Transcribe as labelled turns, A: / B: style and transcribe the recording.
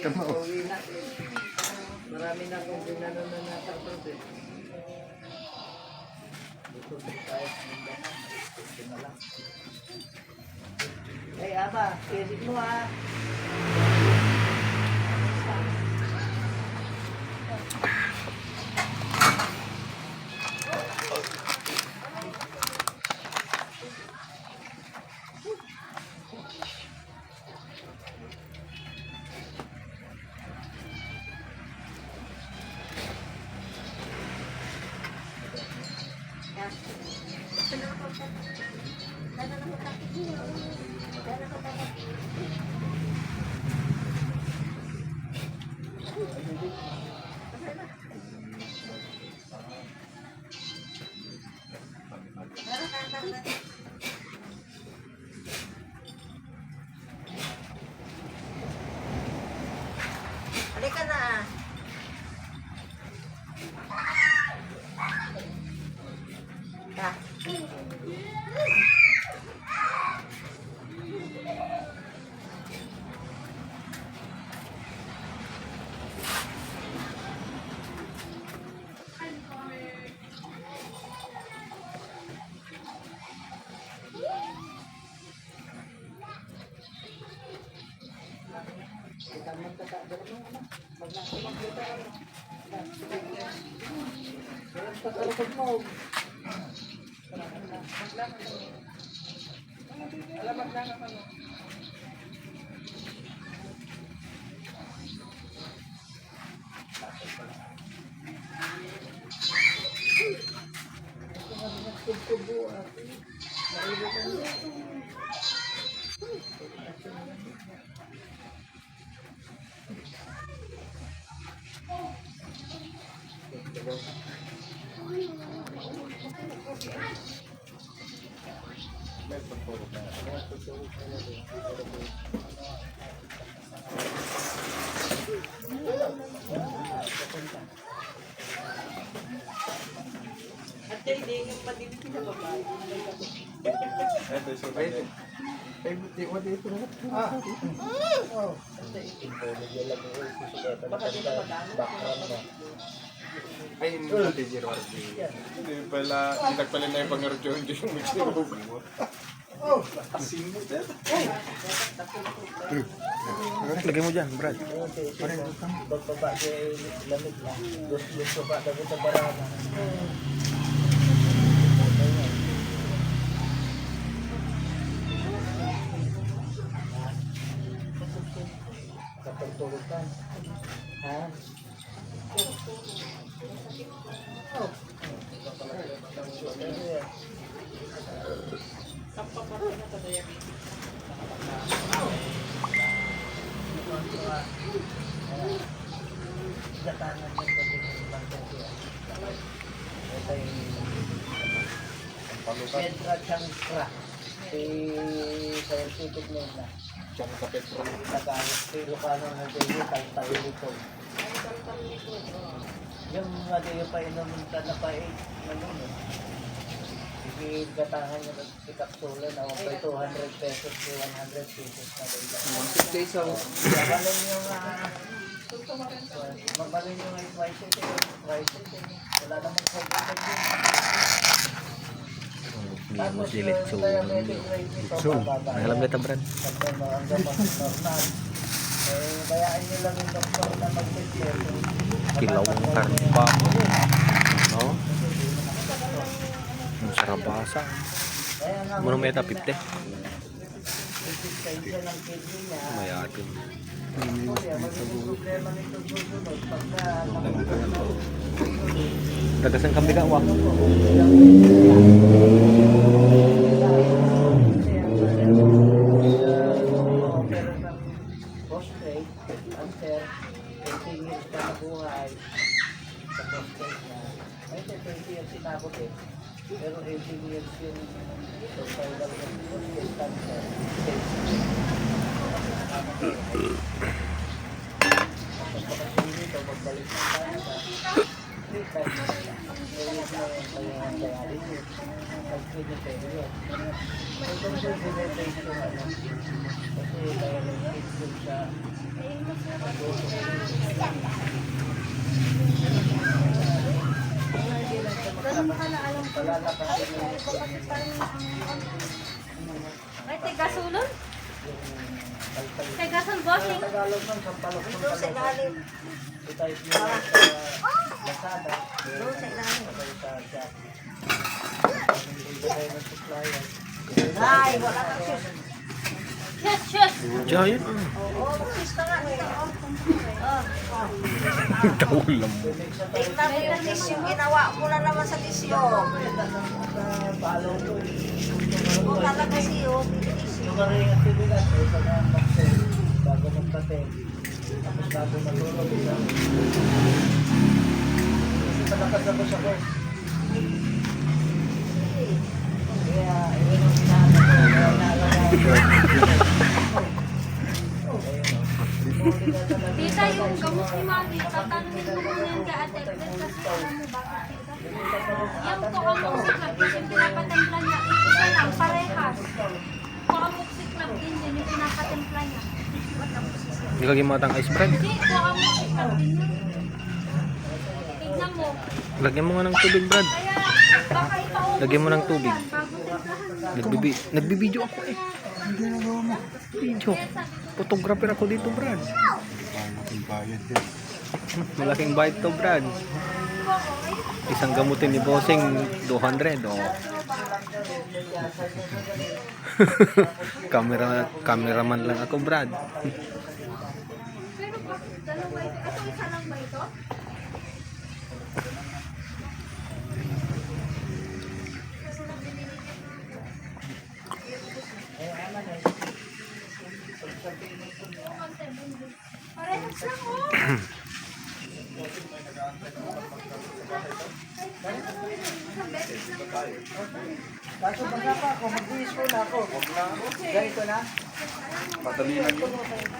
A: Pauwi na. Marami na akong ginano na natapos eh. Dito tayo sa lang. Hey, Aba, pisit mo ha.
B: Halika na.
A: At hindi yung madilim na babae.
C: Ay, buti mo dito na.
A: Baka di na magano.
C: Ay, hindi natin zero RP. Hindi pala, nagpala na yung pangarjo, hindi yung mix na bubo mo. Asin mo dyan.
D: Lagay mo dyan, Brad.
A: Bagbaba kay lamig na. Gusto ba daw sa barana. Kapag tulog ka. Ha? Pedra Chancra. Si scientific name na.
C: Diyan sa Petro.
A: Tagalog, si Lucano na tayo, tayo dito. Yung ano yung painumin ka na pa 8, ano mo? Sige, gatangan nyo si Kapsula na okay, 200 pesos to 100 pesos na tayo.
C: 1 days ako.
A: Mabalin yung mabalin yung prices wala namang pag-ibig din.
D: Tapos yung diabetic rate nito, bababa. Alam kita, Brad.
A: Hanggang mas normal. Bayaan nyo lang yung doktor na mag-declare.
D: Kilawang karne pa. No? Ang sarabasa. Muna meta 50. May atin. Dagasan kami ka, wah.
A: Pero 18 years yun, so final yung cancer. Kapag dito, magbalik na tayo sa treatment. Ngayon na yung dialysis. Pag-pinipin yun. So kung pinipin yung ano, kasi dialysis yun sa pag-doon
B: pala, alam ko.
A: Palalakasin mo
B: Ay, bakit parang ay, tigasulon? Tigasul, bossing.
A: Tagalog ng sampalok ng
B: Doon sa ilalim.
A: I-type nyo lang sa Lazada.
B: Doon sa ilalim.
A: Sa shop. Hindi ka tayo ng supplier.
B: Ay, wala kang shoes. Shoes, shoes.
D: Giant.
B: Oo, gusto nga nito.
D: Taulam mo.
B: Tingnan mo yung tissue, ginawa mo na naman sa tissue.
A: Follow ko eh.
B: Kung talaga siyo, tissue.
A: Yung maring aktividad, ay sa mga mag-sell, bago magpa-sell. Tapos bago matulog, isa. Kasi palakasabos ako. Kaya, yun ang sinabi ko. Kaya naalala ko.
B: Tita, yung gamot ni Mami, tatanungin mo muna yan ka Ate Bel kasi alam mo bakit tita? Yung Coamoxiclub, yung pinapatimpla niya, isa lang, parehas. Coamoxiclub din yun, yung pinapatimpla niya.
D: Ilagay mo atang ice bread.
B: Hindi, Coamoxiclub din yun. Tignan mo.
D: Lagyan mo nga ng tubig, Brad.
B: Kaya, baka ipaubos
D: Lagyan mo ng tubig.
B: yan bago timplahan mo.
D: Nagbibideo ako eh. Video. Photographer ako dito, Brad. Malaking bayad to, Brad. Isang gamutin ni Bossing 200. Oh. Cameraman lang ako, Brad.
B: Pero bakit dalawa ito? Ito isa lang ba ito? Parehas lang oh.
A: Kaso basta pa ako, mag-diis ko na ako. Ganito na.
C: Madali lang yun.